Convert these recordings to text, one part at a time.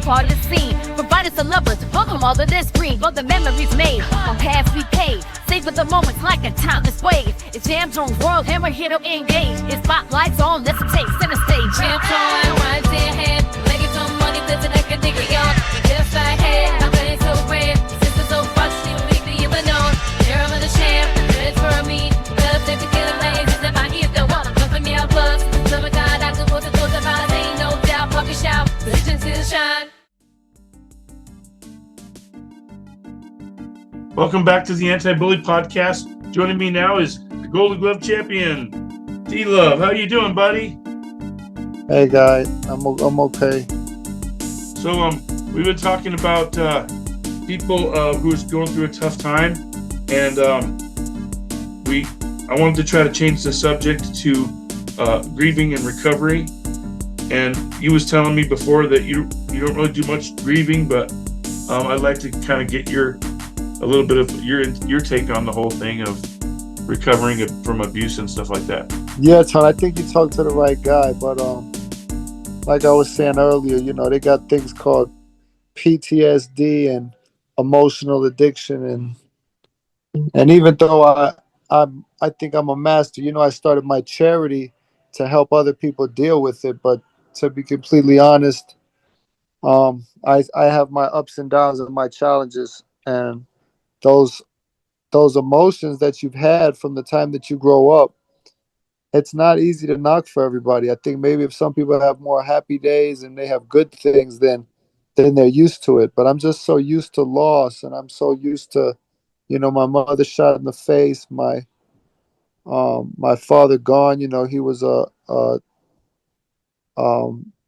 part of the scene. Providing some lovers, welcome all of this green. All the memories made, on paths we paved. Savor the moments like a timeless wave. It's JamTone's world, and we're here to engage. It's spotlights on, let's take center stage. JamTone, right in hand. Making some money, listen, I can dig it on. Just like hey, I'm getting so grand. Sisters so fun, she will make me even known. Here I'm in the champ, it's for me. Love, if you get a lane, it's about you, the one. Come for me, I'll buzz. Some of God, I can put the doors about it, ain't no doubt. Fucking shout, religion to the shine. Welcome back to the Anti-Bully Podcast. Joining me now is the Golden Glove champion, D Love. How you doing, buddy? Hey, guy. I'm okay. So, we've been talking about people who is going through a tough time, and I wanted to try to change the subject to grieving and recovery. And you was telling me before that you don't really do much grieving, but I'd like to kind of get a little bit of your take on the whole thing of recovering from abuse and stuff like that. Yeah, Ton, I think you talked to the right guy, but like I was saying earlier, they got things called PTSD and emotional addiction, and even though I think I'm a master, I started my charity to help other people deal with it, but to be completely honest, I have my ups and downs and my challenges, and those emotions that you've had from the time that you grow up, it's not easy to knock for everybody. I think maybe if some people have more happy days and they have good things, then they're used to it. But I'm just so used to loss, and I'm so used to, my mother shot in the face, my father gone. He was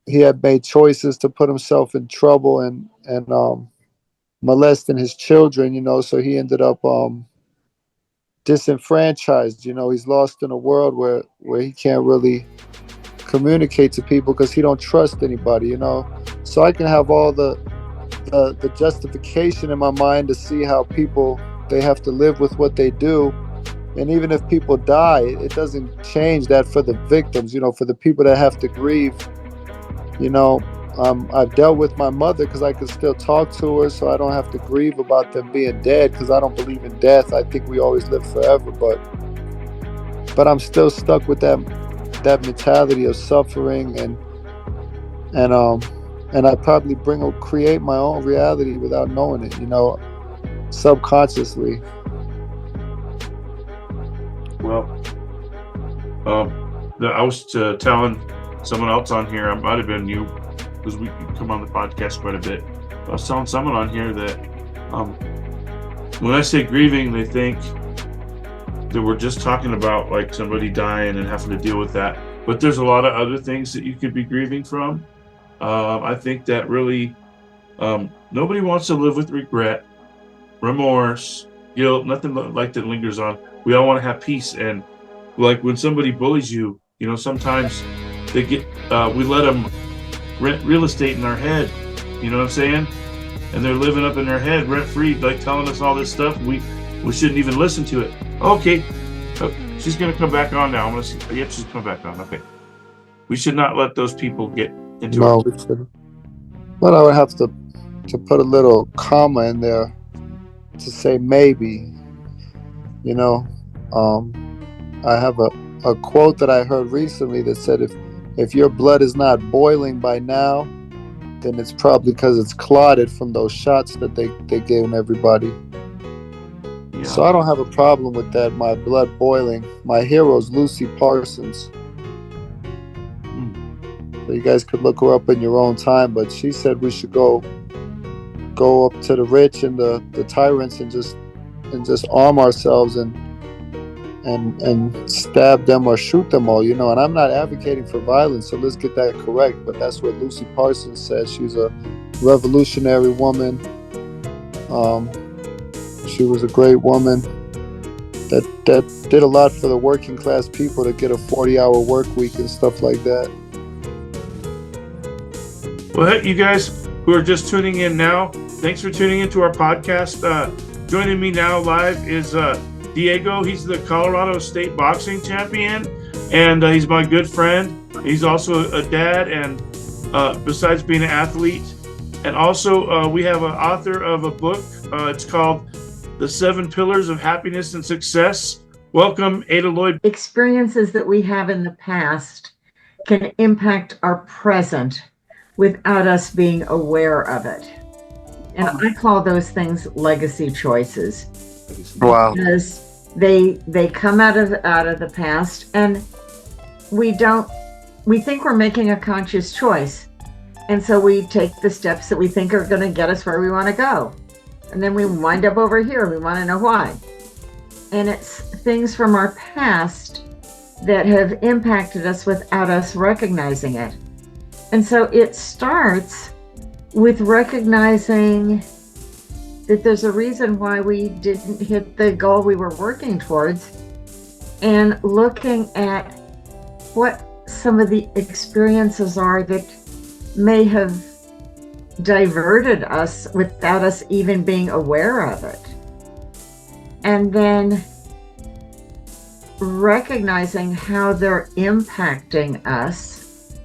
he had made choices to put himself in trouble and molesting his children, so he ended up disenfranchised. He's lost in a world where he can't really communicate to people because he don't trust anybody. So I can have all the justification in my mind to see how people, they have to live with what they do, and even if people die, it doesn't change that for the victims. For the people that have to grieve. I've dealt with my mother because I can still talk to her, so I don't have to grieve about them being dead, because I don't believe in death. I think we always live forever, but I'm still stuck with that mentality of suffering, and I probably create my own reality without knowing it, subconsciously. Well, I was telling someone else on here, I might have been you, because we come on the podcast quite a bit. I was telling someone on here that when I say grieving, they think that we're just talking about like somebody dying and having to deal with that. But there's a lot of other things that you could be grieving from. I think that really nobody wants to live with regret, remorse, guilt, nothing like that lingers on. We all want to have peace. And like when somebody bullies you, sometimes they get, we let them rent real estate in our head, you know what I'm saying? And they're living up in their head rent free, like telling us all this stuff. We shouldn't even listen to it. Okay, she's gonna come back on now. I'm gonna see. Yep, she's coming back on. Okay, we should not let those people get into No, it. we shouldn't. But I would have to put a little comma in there to say maybe. I have a quote that I heard recently that said, if your blood is not boiling by now, then it's probably because it's clotted from those shots that they gave everybody. Yeah. So I don't have a problem with that, my blood boiling. My hero's Lucy Parsons. So you guys could look her up in your own time, but she said we should go up to the rich and the tyrants and just arm ourselves and stab them or shoot them all, and I'm not advocating for violence, so let's get that correct, but that's what Lucy Parsons said. She's a revolutionary woman. She was a great woman that did a lot for the working class people to get a 40-hour work week and stuff like that. Well, hey, you guys who are just tuning in now, thanks for tuning into our podcast. Joining me now live is Diego. He's the Colorado State boxing champion, and he's my good friend. He's also a dad, and besides being an athlete, And also, we have an author of a book. It's called The 7 Pillars of Happiness and Success. Welcome, Ada Lloyd. Experiences that we have in the past can impact our present without us being aware of it. And I call those things legacy choices. Wow. Because they come out of the past, and we think we're making a conscious choice. And so we take the steps that we think are going to get us where we want to go. And then we wind up over here. We want to know why. And it's things from our past that have impacted us without us recognizing it. And so it starts with recognizing that there's a reason why we didn't hit the goal we were working towards, and looking at what some of the experiences are that may have diverted us without us even being aware of it. And then recognizing how they're impacting us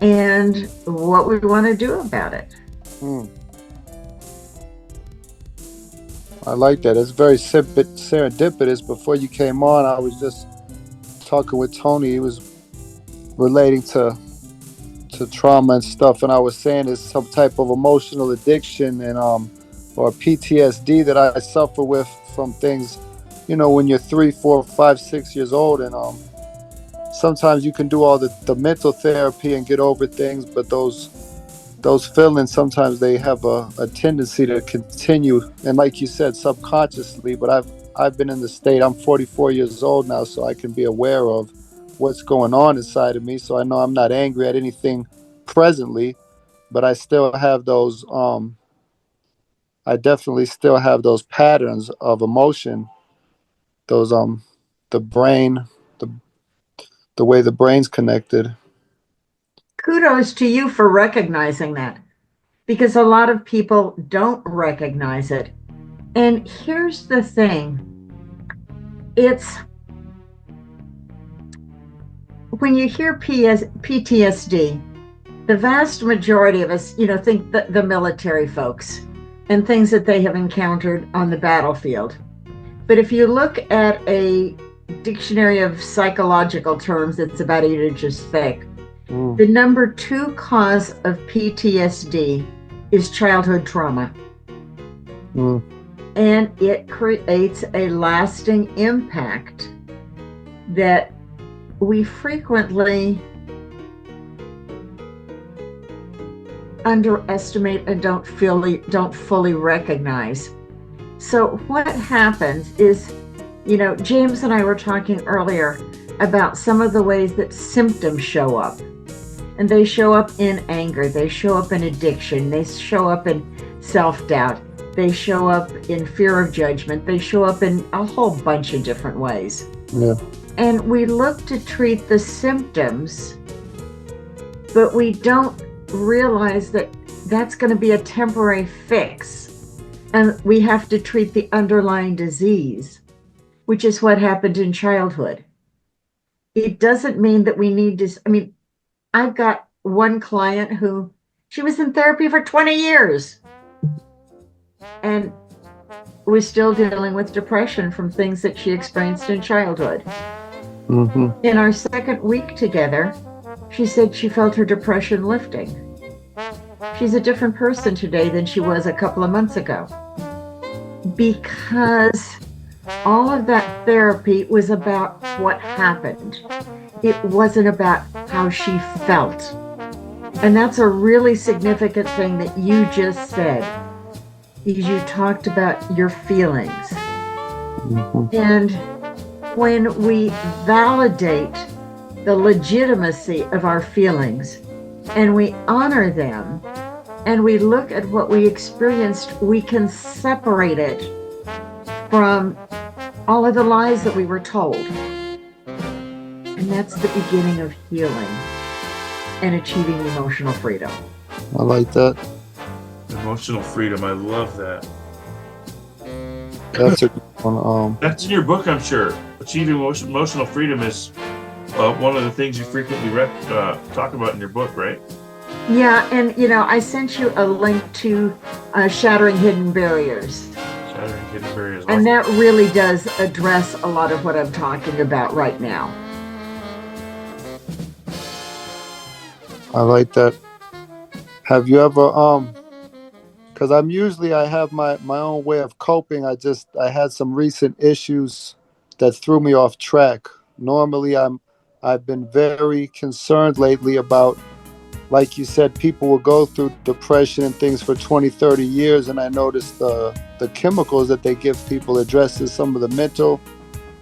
and what we want to do about it. I like that. It's very serendipitous. Before you came on, I was just talking with Tony. He was relating to trauma and stuff, and I was saying it's some type of emotional addiction and or PTSD that I suffer with from things, when you're 3, 4, 5, 6 years old, and sometimes you can do all the mental therapy and get over things, but those feelings, sometimes they have a tendency to continue, and like you said, subconsciously. But I've been in the state. I'm 44 years old now, so I can be aware of what's going on inside of me. So I know I'm not angry at anything presently, but I still have those I definitely still have those patterns of emotion, those the brain, the way the brain's connected. Kudos to you for recognizing that, because a lot of people don't recognize it. And here's the thing. It's when you hear PTSD, the vast majority of us, think the military folks and things that they have encountered on the battlefield. But if you look at a dictionary of psychological terms that's about 8 inches thick, the number 2 cause of PTSD is childhood trauma. And it creates a lasting impact that we frequently underestimate and don't fully recognize. So what happens is, James and I were talking earlier about some of the ways that symptoms show up. And they show up in anger, they show up in addiction, they show up in self-doubt, they show up in fear of judgment, they show up in a whole bunch of different ways. Yeah. And we look to treat the symptoms, but we don't realize that that's going to be a temporary fix. And we have to treat the underlying disease, which is what happened in childhood. It doesn't mean that we need to, I've got one client who, she was in therapy for 20 years and was still dealing with depression from things that she experienced in childhood. In our second week together, she said she felt her depression lifting. She's a different person today than she was a couple of months ago, because all of that therapy was about what happened. It wasn't about how she felt. And that's a really significant thing that you just said, is you talked about your feelings. And when we validate the legitimacy of our feelings and we honor them and we look at what we experienced, we can separate it from all of the lies that we were told. And that's the beginning of healing and achieving emotional freedom. I like that. Emotional freedom. I love that. That's a good one. That's in your book, I'm sure. Achieving emotional freedom is one of the things you frequently talk about in your book, right? Yeah, and I sent you a link to Shattering Hidden Barriers. Shattering Hidden Barriers. And that really does address a lot of what I'm talking about right now. I like that. Have you ever because I have my own way of coping. I had some recent issues that threw me off track. Normally I've been very concerned lately about, like you said, people will go through depression and things for 20, 30 years, and I noticed the chemicals that they give people addresses some of the mental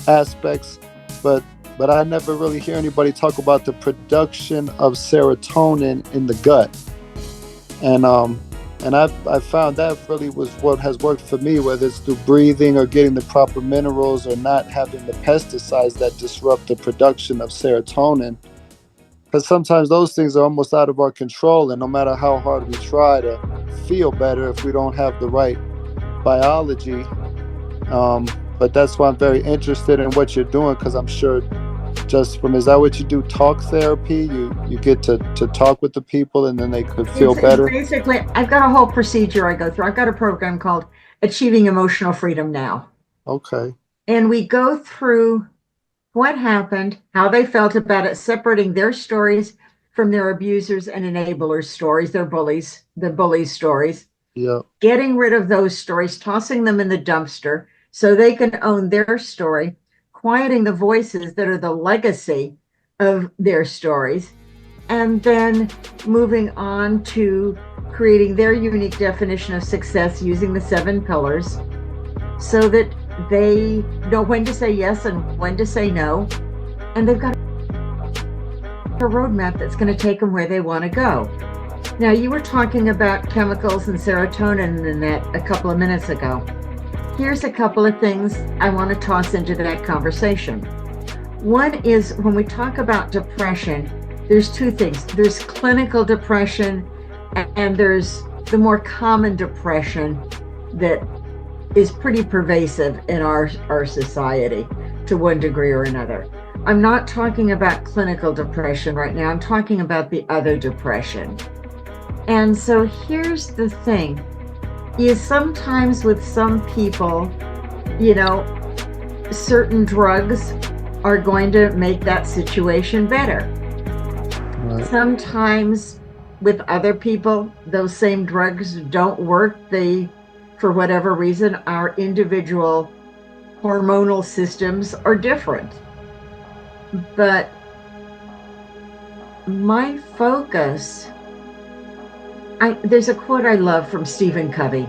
aspects, but I never really hear anybody talk about the production of serotonin in the gut. And I've found that really was what has worked for me, whether it's through breathing or getting the proper minerals or not having the pesticides that disrupt the production of serotonin. Because sometimes those things are almost out of our control, and no matter how hard we try to feel better, if we don't have the right biology. But that's why I'm very interested in what you're doing, because I'm sure is that what you do, talk therapy? You get to talk with the people and then they could feel better? Basically, I've got a whole procedure I go through. I've got a program called Achieving Emotional Freedom Now. Okay. And we go through what happened, how they felt about it, separating their stories from their abusers and enablers' stories, the bullies' stories. Yeah. Getting rid of those stories, tossing them in the dumpster so they can own their story, quieting the voices that are the legacy of their stories, and then moving on to creating their unique definition of success using the 7 pillars so that they know when to say yes and when to say no. And they've got a roadmap that's going to take them where they want to go. Now, you were talking about chemicals and serotonin and that a couple of minutes ago. Here's a couple of things I want to toss into that conversation. One is when we talk about depression, there's 2 things. There's clinical depression and there's the more common depression that is pretty pervasive in our society to one degree or another. I'm not talking about clinical depression right now. I'm talking about the other depression. And so here's the thing, is sometimes with some people, certain drugs are going to make that situation better. Right. Sometimes with other people, those same drugs don't work. For whatever reason, our individual hormonal systems are different. But my focus, there's a quote I love from Stephen Covey.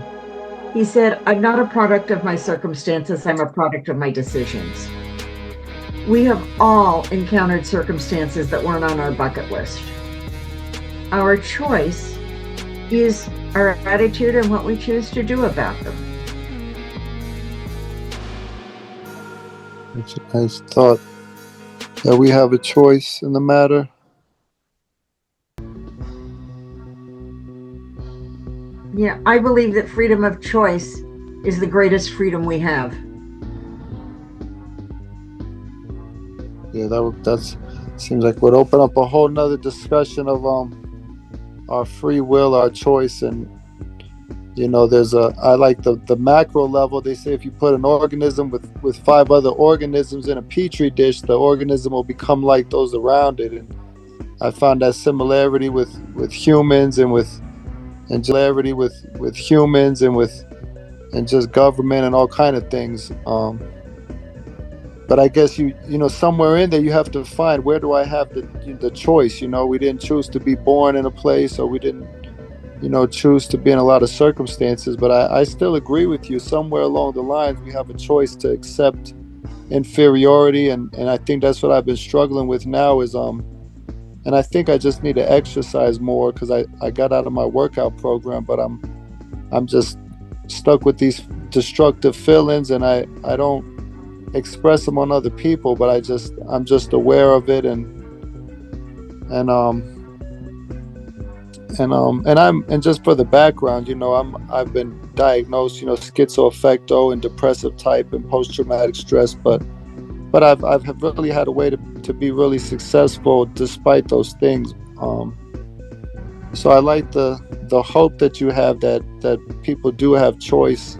He said, "I'm not a product of my circumstances, I'm a product of my decisions." We have all encountered circumstances that weren't on our bucket list. Our choice is our attitude and what we choose to do about them. It's a nice thought that we have a choice in the matter. Yeah, I believe that freedom of choice is the greatest freedom we have. Yeah, that seems like would open up a whole nother discussion of our free will, our choice. And I like the macro level. They say if you put an organism with 5 other organisms in a petri dish, the organism will become like those around it. And I found that similarity with humans and similarity with humans and just government and all kind of things. But I guess somewhere in there you have to find, where do I have the choice? We didn't choose to be born in a place, or we didn't choose to be in a lot of circumstances. But I still agree with you. Somewhere along the lines we have a choice to accept inferiority, and I think that's what I've been struggling with now is and I think I just need to exercise more, because I got out of my workout program, but I'm just stuck with these destructive feelings, and I don't express them on other people, but I'm just aware of it, and just for the background, I've been diagnosed, schizoaffecto and depressive type and post-traumatic stress, but I've really had a way to be really successful despite those things. So I like the hope that you have that people do have choice,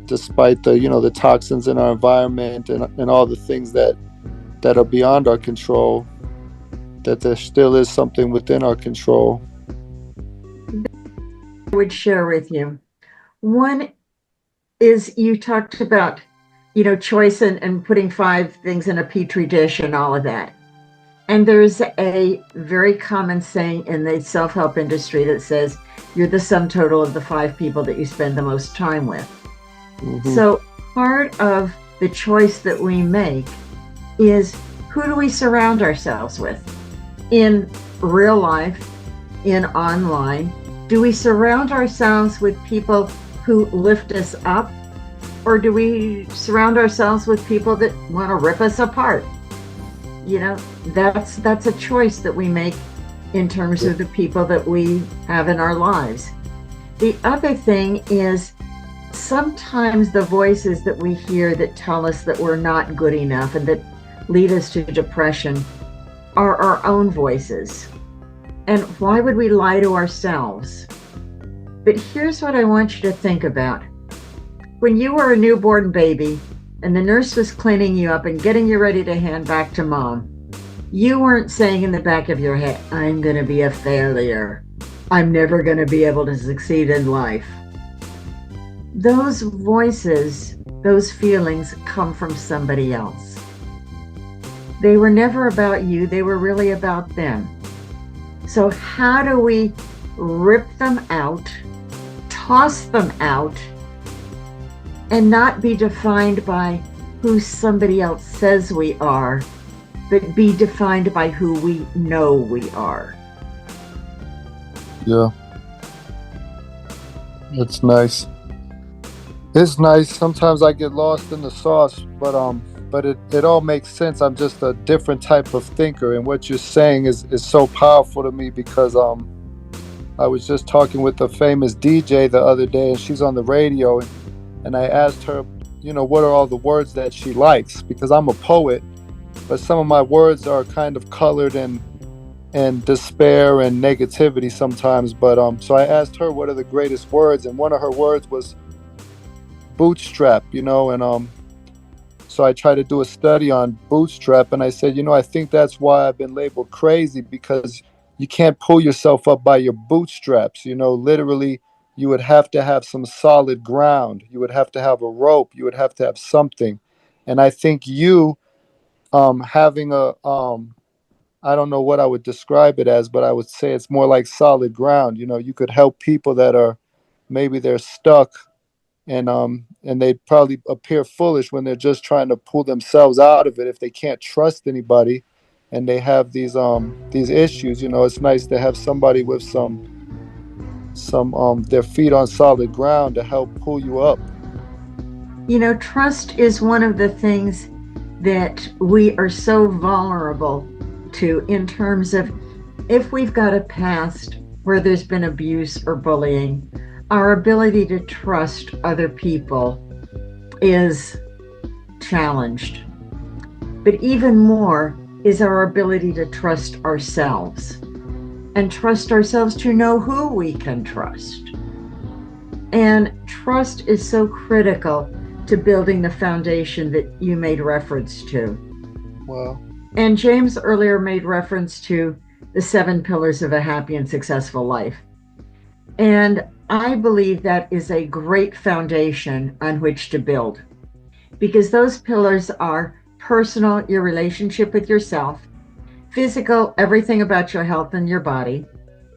despite the the toxins in our environment and all the things that are beyond our control. That there still is something within our control. I would share with you. One is you talked about, choice and putting five things in a petri dish and all of that. And there's a very common saying in the self help industry that says you're the sum total of the five people that you spend the most time with. Hmm. So part of the choice that we make is who do we surround ourselves with in real life, in online? Do we surround ourselves with people who lift us up, or do we surround ourselves with people that want to rip us apart? That's a choice that we make in terms of the people that we have in our lives. The other thing is sometimes the voices that we hear that tell us that we're not good enough and that lead us to depression are our own voices. And why would we lie to ourselves? But here's what I want you to think about. When you were a newborn baby and the nurse was cleaning you up and getting you ready to hand back to mom, you weren't saying in the back of your head, I'm going to be a failure. I'm never going to be able to succeed in life. Those voices, those feelings come from somebody else. They were never about you. They were really about them. So how do we rip them out, toss them out, and not be defined by who somebody else says we are, but be defined by who we know we are? Yeah, it's nice. It's nice. Sometimes I get lost in the sauce, but it all makes sense. I'm just a different type of thinker, and what you're saying is so powerful to me because I was just talking with a famous DJ the other day, and she's on the radio, and I asked her, what are all the words that she likes? Because I'm a poet, but some of my words are kind of colored and despair and negativity sometimes. But so I asked her what are the greatest words, and one of her words was bootstrap, and so I tried to do a study on bootstrap, and I said, I think that's why I've been labeled crazy, because you can't pull yourself up by your bootstraps. Literally, you would have to have some solid ground. You would have to have a rope. You would have to have something. And I think you having a I don't know what I would describe it as, but I would say it's more like solid ground. You could help people that are maybe they're stuck, and they probably appear foolish when they're just trying to pull themselves out of it if they can't trust anybody and they have these issues. It's nice to have somebody with some their feet on solid ground to help pull you up. Trust is one of the things that we are so vulnerable to, in terms of if we've got a past where there's been abuse or bullying, our ability to trust other people is challenged. But even more is our ability to trust ourselves, and trust ourselves to know who we can trust. And trust is so critical to building the foundation that you made reference to. Well, And James earlier made reference to the 7 pillars of a happy and successful life. And I believe that is a great foundation on which to build, because those pillars are personal, your relationship with yourself; physical, everything about your health and your body;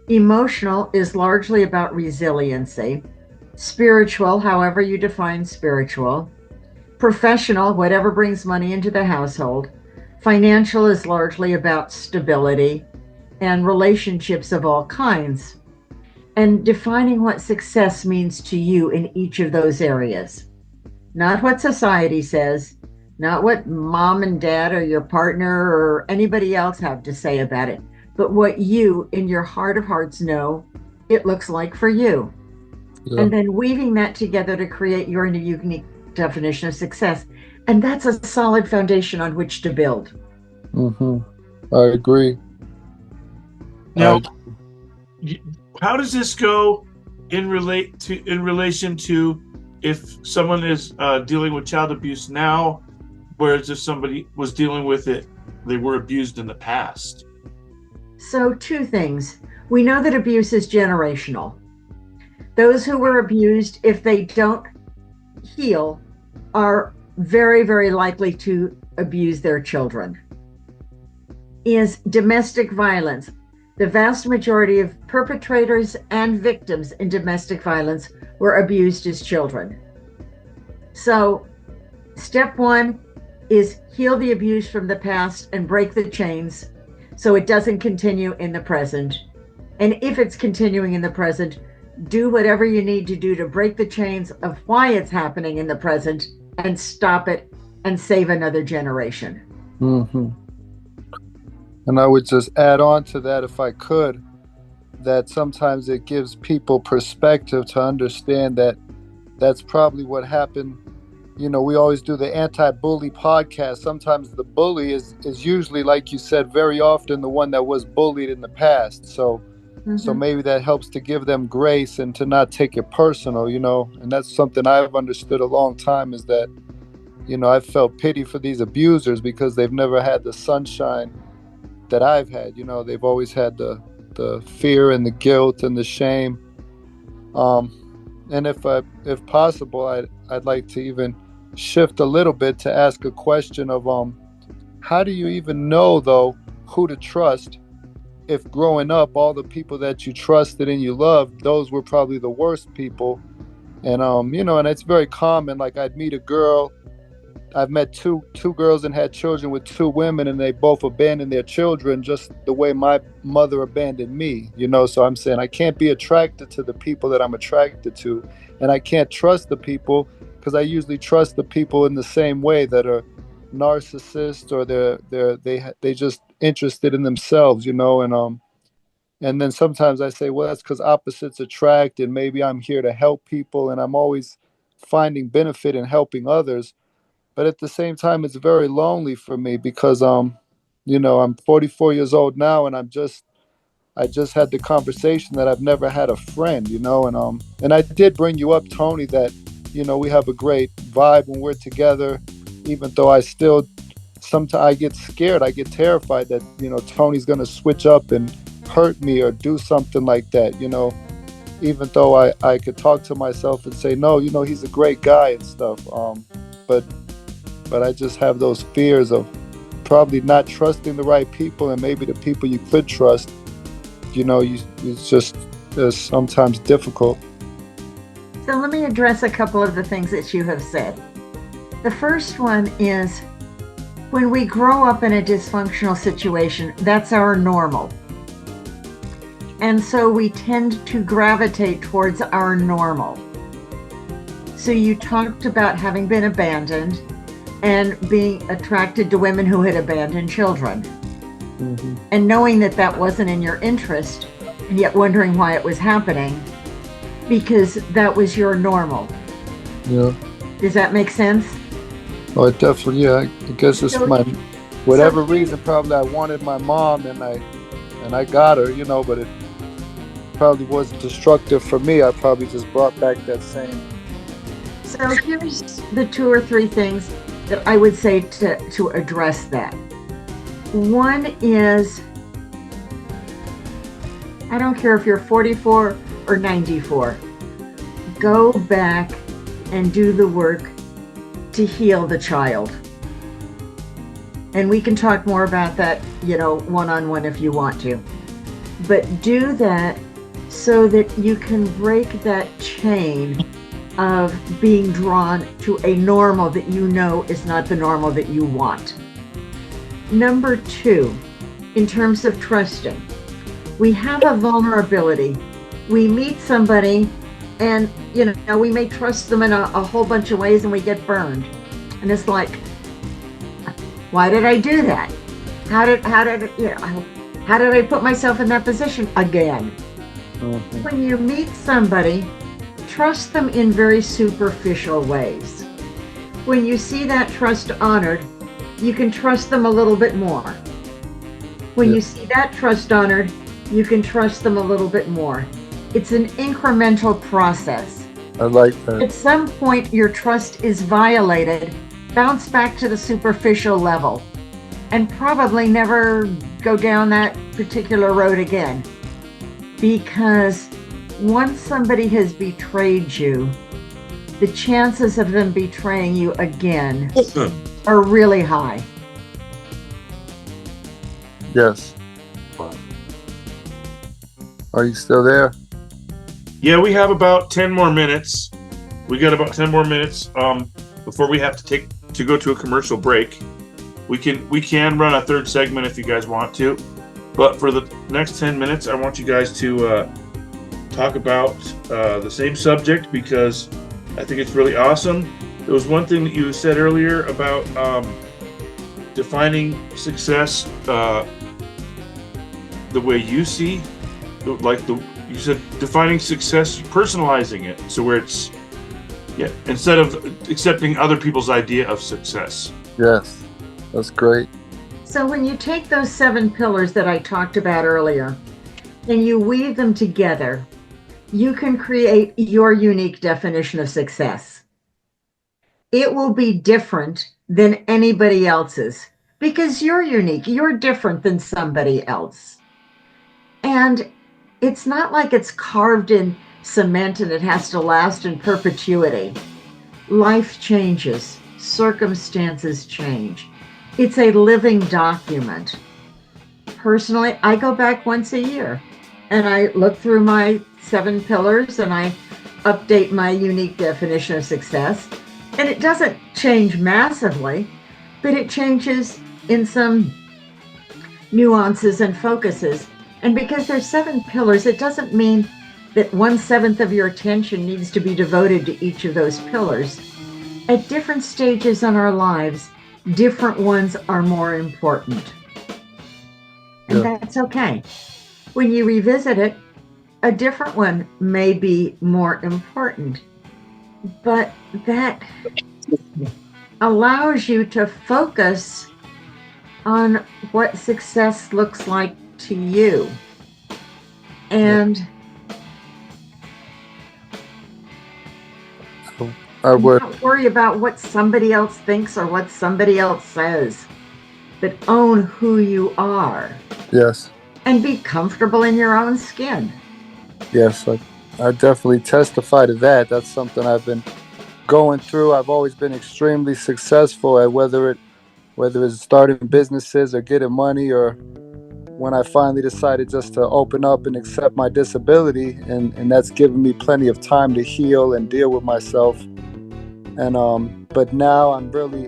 emotional is largely about resiliency; spiritual, however you define spiritual; professional, whatever brings money into the household; financial is largely about stability; and relationships of all kinds. And defining what success means to you in each of those areas. Not what society says, not what mom and dad or your partner or anybody else have to say about it, but what you in your heart of hearts know it looks like for you. yeah. And then weaving that together to create your unique definition of success. And that's a solid foundation on which to build. I agree. Now, how does this go in relation to if someone is dealing with child abuse now, whereas if somebody was dealing with it, they were abused in the past? So, two things. We know that abuse is generational. Those who were abused, if they don't heal, are very, very likely to abuse their children. Is domestic violence. The vast majority of perpetrators and victims in domestic violence were abused as children. So, step one is heal the abuse from the past and break the chains so it doesn't continue in the present. And if it's continuing in the present, do whatever you need to do to break the chains of why it's happening in the present and stop it and save another generation. Mm-hmm. And I would just add on to that, if I could, that sometimes it gives people perspective to understand that that's probably what happened. You know, we always do the anti-bully podcast. Sometimes the bully is usually, like you said, very often the one that was bullied in the past. So maybe that helps to give them grace and to not take it personal, you know. And that's something I've understood a long time, is that, you know, I've felt pity for these abusers because they've never had the sunshine that I've had. You know, they've always had the fear and the guilt and the shame. And if possible, I'd like to even shift a little bit to ask a question of how do you even know though who to trust if growing up all the people that you trusted and you loved, those were probably the worst people? And you know, and it's very common. Like, I'd meet a girl. I've met two girls and had children with two women, and they both abandoned their children just the way my mother abandoned me, you know. So I'm saying I can't be attracted to the people that I'm attracted to, and I can't trust the people because I usually trust the people in the same way, that are narcissists, or they just interested in themselves, you know. And then sometimes I say, well, that's because opposites attract, and maybe I'm here to help people, and I'm always finding benefit in helping others. But at the same time, it's very lonely for me because, you know, I'm 44 years old now, and I just had the conversation that I've never had a friend, you know. And I did bring you up, Tony, that, you know, we have a great vibe when we're together, even though I still, sometimes I get scared, I get terrified that, you know, Tony's going to switch up and hurt me or do something like that, you know, even though I could talk to myself and say, no, you know, he's a great guy and stuff. But I just have those fears of probably not trusting the right people, and maybe the people you could trust, you know, it's just sometimes difficult. So let me address a couple of the things that you have said. The first one is, when we grow up in a dysfunctional situation, that's our normal. And so we tend to gravitate towards our normal. So you talked about having been abandoned and being attracted to women who had abandoned children. And knowing that that wasn't in your interest, and yet wondering why it was happening, because that was your normal. Yeah. Does that make sense? Oh, it definitely, yeah. I guess it's whatever reason, probably I wanted my mom, and I got her, you know, but it probably wasn't destructive for me. I probably just brought back that same. So here's the 2 or 3 things that I would say to address that. One is, I don't care if you're 44 or 94, go back and do the work to heal the child. And we can talk more about that, you know, one-on-one if you want to. But do that so that you can break that chain of being drawn to a normal that you know is not the normal that you want. Number 2, in terms of trusting, we have a vulnerability. We meet somebody and, you know, we may trust them in a whole bunch of ways and we get burned. And it's like, why did I do that? How did I put myself in that position again? When you meet somebody, trust them in very superficial ways. When you see that trust honored, you can trust them a little bit more. When you see that trust honored, you can trust them a little bit more. It's an incremental process. I like that. At some point, your trust is violated, bounce back to the superficial level, and probably never go down that particular road again. Because once somebody has betrayed you, the chances of them betraying you again are really high. Yes. Are you still there? Yeah, we have about 10 more minutes. We got about 10 more minutes before we have to go to a commercial break. We can run a third segment if you guys want to, but for the next 10 minutes, I want you guys to talk about the same subject because I think it's really awesome. There was one thing that you said earlier about defining success the way you see, you said defining success, personalizing it, so where it's instead of accepting other people's idea of success. Yes, that's great. So when you take those 7 pillars that I talked about earlier and you weave them together, you can create your unique definition of success. It will be different than anybody else's because you're unique. You're different than somebody else. And it's not like it's carved in cement and it has to last in perpetuity. Life changes, circumstances change. It's a living document. Personally, I go back once a year and I look through my 7 pillars and I update my unique definition of success. And it doesn't change massively, but it changes in some nuances and focuses. And because there's 7 pillars, it doesn't mean that 1/7 of your attention needs to be devoted to each of those pillars. At different stages in our lives, different ones are more important. And that's okay. When you revisit it, a different one may be more important, but that allows you to focus on what success looks like to you. And I would. don't worry about what somebody else thinks or what somebody else says, but own who you are. Yes. And be comfortable in your own skin. Yes, I definitely testify to that. That's something I've been going through. I've always been extremely successful at whether it's starting businesses or getting money, or when I finally decided just to open up and accept my disability, and that's given me plenty of time to heal and deal with myself. And but now I'm really,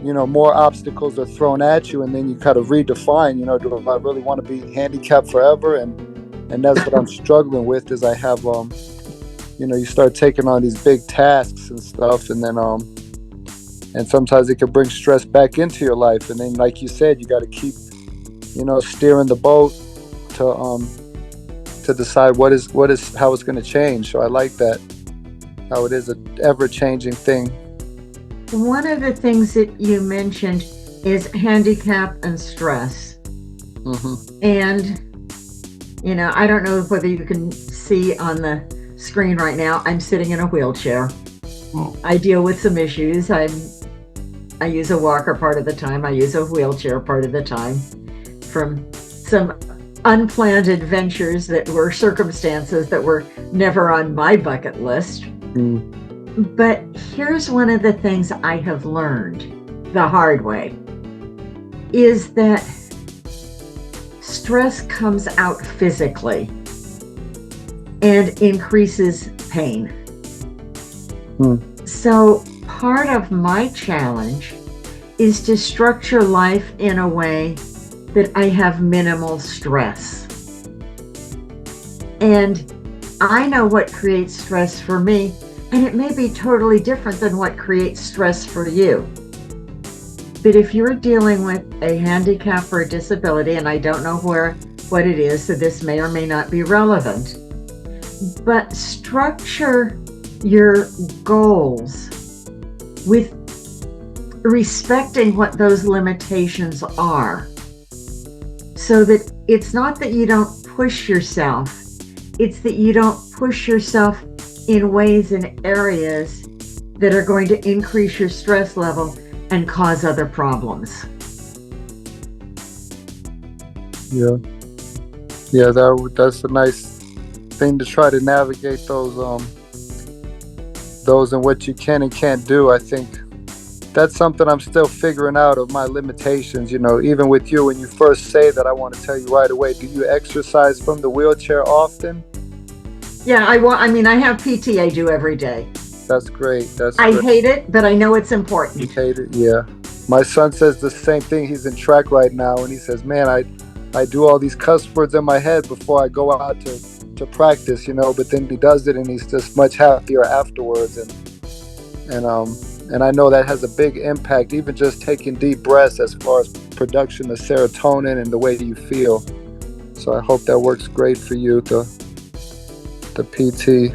more obstacles are thrown at you, and then you kind of redefine, do I really want to be handicapped forever? And that's what I'm struggling with, is I have you start taking on these big tasks and stuff, and then and sometimes it can bring stress back into your life, and then like you said, you got to keep steering the boat to decide how it's going to change. So I like that, how it is an ever-changing thing. One of the things that you mentioned is handicap and stress. Mm-hmm. And I don't know whether you can see on the screen right now, I'm sitting in a wheelchair. I deal with some issues. I use a walker part of the time. I use a wheelchair part of the time, from some unplanned adventures that were circumstances that were never on my bucket list. But here's one of the things I have learned the hard way, is that stress comes out physically and increases pain. So part of my challenge is to structure life in a way that I have minimal stress. And I know what creates stress for me, and it may be totally different than what creates stress for you. But if you're dealing with a handicap or a disability, and I don't know what it is, so this may or may not be relevant, but structure your goals with respecting what those limitations are, so that it's not that you don't push yourself, it's that you don't push yourself in ways and areas that are going to increase your stress level and cause other problems. Yeah. Yeah, that's a nice thing to try to navigate those and what you can and can't do. I think that's something I'm still figuring out of my limitations. Even with you, when you first say that, I want to tell you right away, do you exercise from the wheelchair often? Yeah, I have PT I do every day. That's great. I hate it, but I know it's important. You hate it? Yeah. My son says the same thing. He's in track right now, and he says, man, I do all these cuss words in my head before I go out to practice, but then he does it and he's just much happier afterwards. And I know that has a big impact, even just taking deep breaths, as far as production of serotonin and the way you feel. So I hope that works great for you, the PT.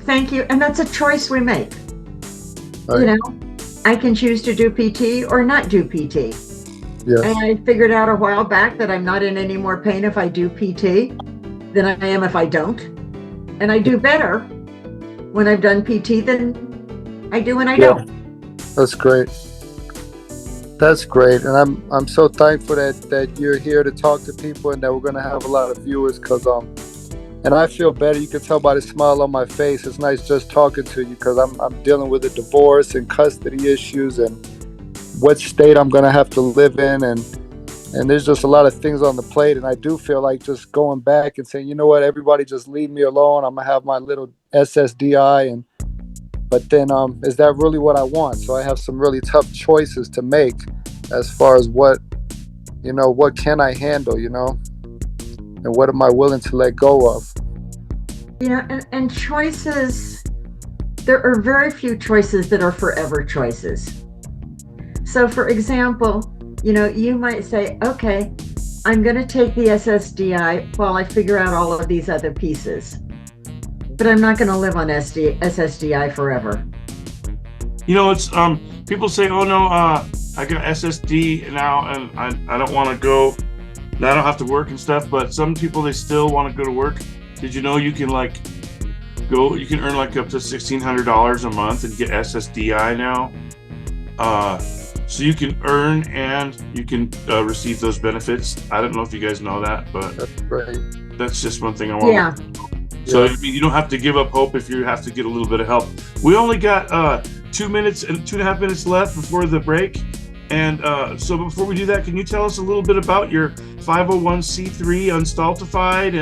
Thank you. And that's a choice we make. Right. I can choose to do PT or not do PT. Yes. And I figured out a while back that I'm not in any more pain if I do PT than I am if I don't. And I do better when I've done PT than I do when I don't. That's great. That's great. And I'm so thankful that you're here to talk to people and that we're going to have a lot of viewers, because and I feel better. You can tell by the smile on my face. It's nice just talking to you, because I'm dealing with a divorce and custody issues and what state I'm going to have to live in. And there's just a lot of things on the plate. And I do feel like just going back and saying, you know what, everybody just leave me alone. I'm going to have my little SSDI. But then is that really what I want? So I have some really tough choices to make as far as what can I handle, and what am I willing to let go of? And choices, there are very few choices that are forever choices. So for example, you might say, okay, I'm going to take the SSDI while I figure out all of these other pieces. But I'm not going to live on SSDI forever. It's people say, oh no, I got SSD now and I don't want to go, and I don't have to work and stuff. But some people, they still want to go to work. Did you know you can you can earn like up to $1,600 a month and get SSDI now? So you can earn and you can receive those benefits. I don't know if you guys know that, but that's great. That's just one thing I want. Yeah. So you don't have to give up hope if you have to get a little bit of help. We only got 2 minutes and 2.5 minutes left before the break. And so before we do that, can you tell us a little bit about your 501c3 Unstultified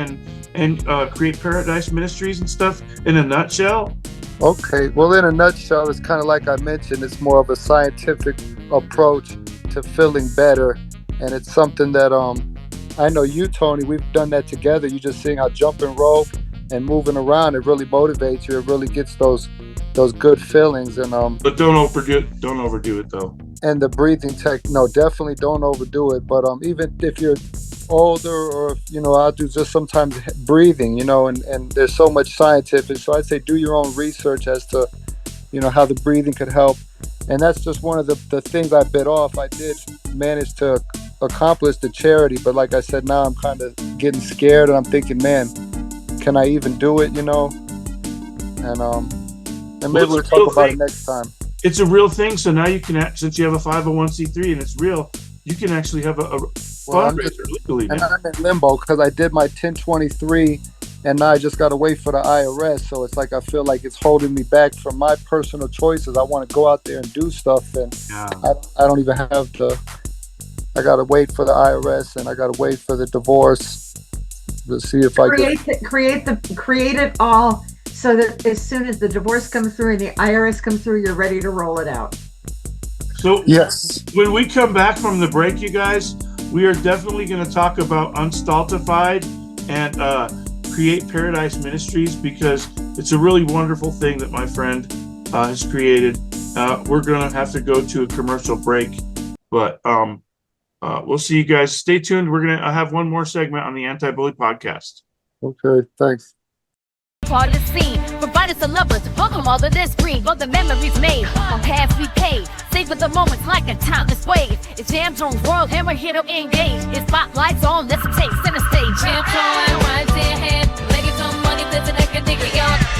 and Create Paradise Ministries and stuff in a nutshell? Okay. Well, in a nutshell, it's kind of like I mentioned, it's more of a scientific approach to feeling better. And it's something that I know you, Tony, we've done that together. You just seeing how jumping rope and moving around, it really motivates you. It really gets those good feelings. And but don't overdo it though. And the breathing no, definitely don't overdo it. But even if you're older, or I'll do just sometimes breathing, and there's so much scientific. So I'd say do your own research as to how the breathing could help. And that's just one of the things I bit off. I did manage to accomplish the charity, but like I said, now I'm kind of getting scared and I'm thinking, man, can I even do it, and maybe we'll talk about it next time. It's a real thing. So now you can, since you have a 501c3 and it's real, you can actually have a fundraiser legally now. And I'm in limbo because I did my 1023 and now I just got to wait for the IRS. So it's like I feel like it's holding me back from my personal choices. I want to go out there and do stuff, and I don't even have I got to wait for the IRS and I got to wait for the divorce to see if I can create it all, so that as soon as the divorce comes through and the IRS comes through, you're ready to roll it out. So yes, when we come back from the break, you guys, we are definitely going to talk about Unstultified and Create Paradise Ministries, because it's a really wonderful thing that my friend has created. We're going to have to go to a commercial break, but we'll see you guys. Stay tuned. We're going to have one more segment on the Anti-Bully Podcast. Okay, thanks. part of the scene. Provide us the lovers, welcome all of this green. All the memories made, on paths we paved. Savor the moments like a timeless wave. It's JamTone's world, and we're here to engage. It's spotlights on, let's take center stage. JamTone, right there, head. Making some money, flipping like a nigga, y'all.